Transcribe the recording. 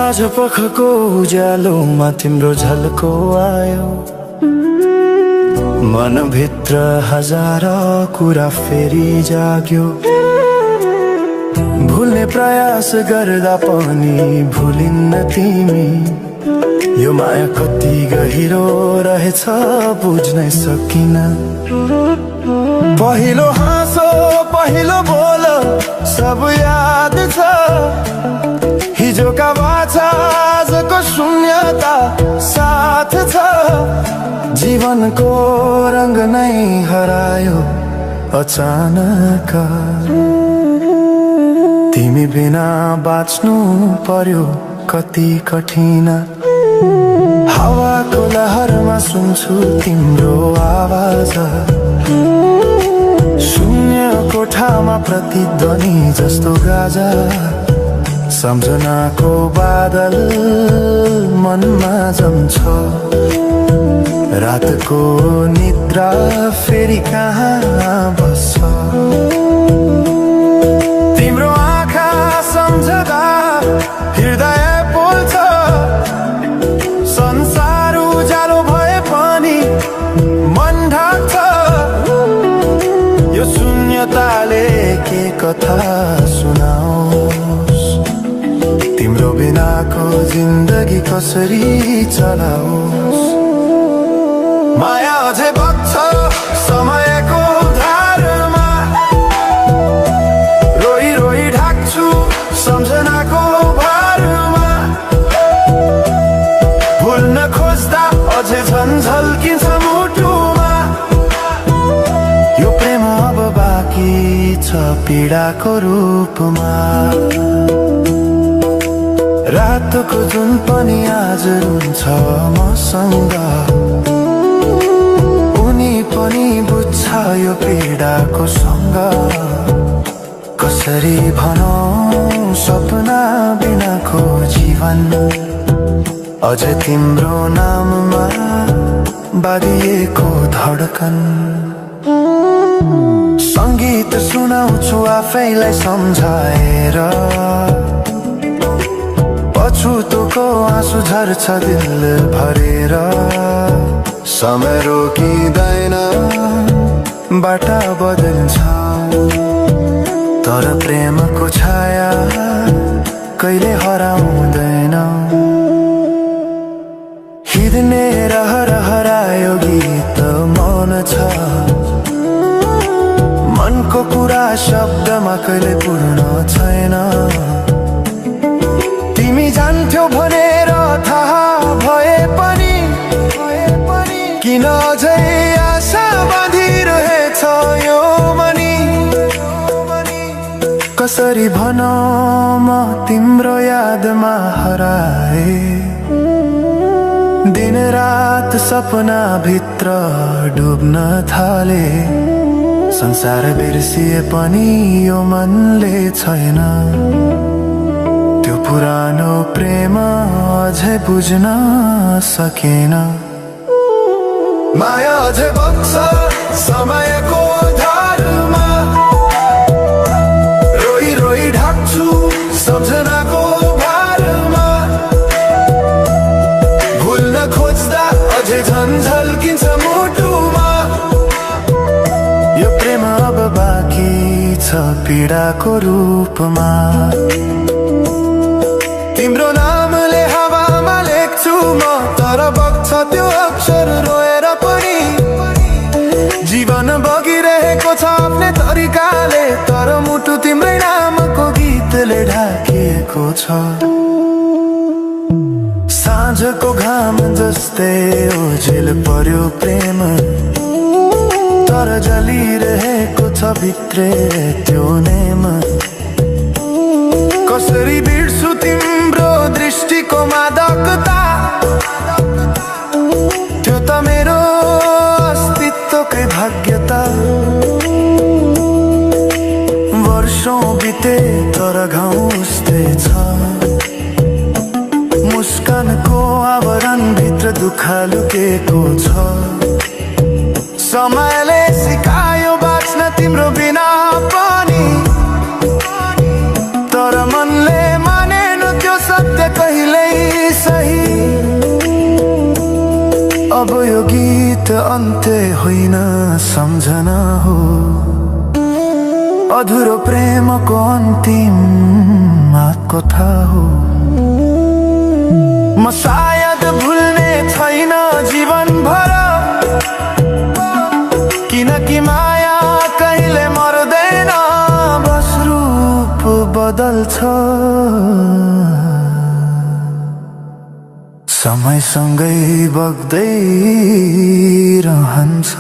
साँझ पखको उज्यालोमा तिम्रो झल्को आयो, मनभित्र हजार कुरा फेरि जाग्यो। भुल्ने प्रयास गर्दा पनि भुलिन्न तिमी, यो माया कति गहिरो रहेछ बुझ्नै सकिन। पहिलो हाँसो पहिलो बोल सब याद छ, हिजोका बाछा आजको शून्यता साथ छ। जीवनको रंग नै हरायो अचानक, तिमी बिना बाँच्नु पर्यो कति कठिन। हावाको लहरमा सुन्छु तिम्रो आवाज, शून्य कोठामा प्रतिध्वनि जस्तो गाजा। सम्झनाको बादल मनमा जम्छ, रातको निद्रा फेरि कहाँ बस्छ। तिम्रो आँखा सम्झदा हृदय पोल्छ, संसार उज्यालो भए पनि मन ढाक्छ। यो शून्यताले के कथा सुनाओस्, तिम्रो बिनाको जिन्दगी कसरी चलाओस्। माया अझै बग्छ समयको धारमा, रोई रोई ढाक्छु सम्झनाको भारमा। भुल्न खोज्दा अझै झन् झल्किन्छ मुटुमा, यो प्रेम अब बाँकी छ पीडाको रूपमा। रातको जुन पनि आज रुन्छ मसँग, उनी पनि बुझ्छ यो पीडाको सँग। कसरी भनौं सपना बिनाको जीवन, अझ तिम्रो नाममा बाँधिएको धडकन। संगीत सुनाउँछु आफैलाई सम्झाएर, पछुतोको आँसु झर्छ दिल भरेर। समय रोकिँदैन बाटा बदल्छ, तर प्रेमको छाया कहिले हराउँदैन। हिँड्ने रहर हरायो गीत मौन छ, मनको कुरा शब्दमा कहिले पूर्ण छैन। तिमी जान्थ्यौ भनेर थाहा भए पनि किन अझै आशा बाँधिरहेछ यो मनी। कसरी भनौं म तिम्रो यादमा हराए, दिन रात सपना भित्र डुब्न थाले। संसार बिर्सिए पनि यो मनले छैन, त्यो पुरानो प्रेम अझै बुझ्न सकेन। माया अझै बग्छ समयको धारमा, रोई रोई ढाक्छु सम्झनाको भारमा। भुल्न खोज्दा अझै झन् झल्किन्छ मुटुमा, यो प्रेम अब बाँकी छ पीडाको रूपमा। तिम्रो नामले हावामा लेख्छु म, तर बग्छ त्यो अक्षर रोएर पनि। जीवन बगिरहेको छ आफ्नै तरिकाले, तर मुटु तिम्रै नामको गीतले ढाकिएको छ। साँझको घाम जस्तै ओझेल पर्यो प्रेम, तर जलिरहेको छ भित्रै त्यो नेम। कसरी बिर्सु तिम्रो दृष्टिको मादकता, त्यो त मेरो अस्तित्वकै भाग्यता। वर्षौं बिते तर घाउ उस्तै छ, मुस्कानको आवरण भित्र दुःख लुकेको छ। समयले सिकायो बाँच्न तिम्रो बिना पनि, तर मनले मानेन त्यो सत्य कहिले सही अब यो गीत अन्त्य होइन सम्झना हो अधुरो प्रेमको अन्तिम कथा हो म सायद भुल्ने छैन जीवन भर किनकि माया कहिले मर्दैन बस रूप बदल्छ समयसँगै बग्दै रहन्छ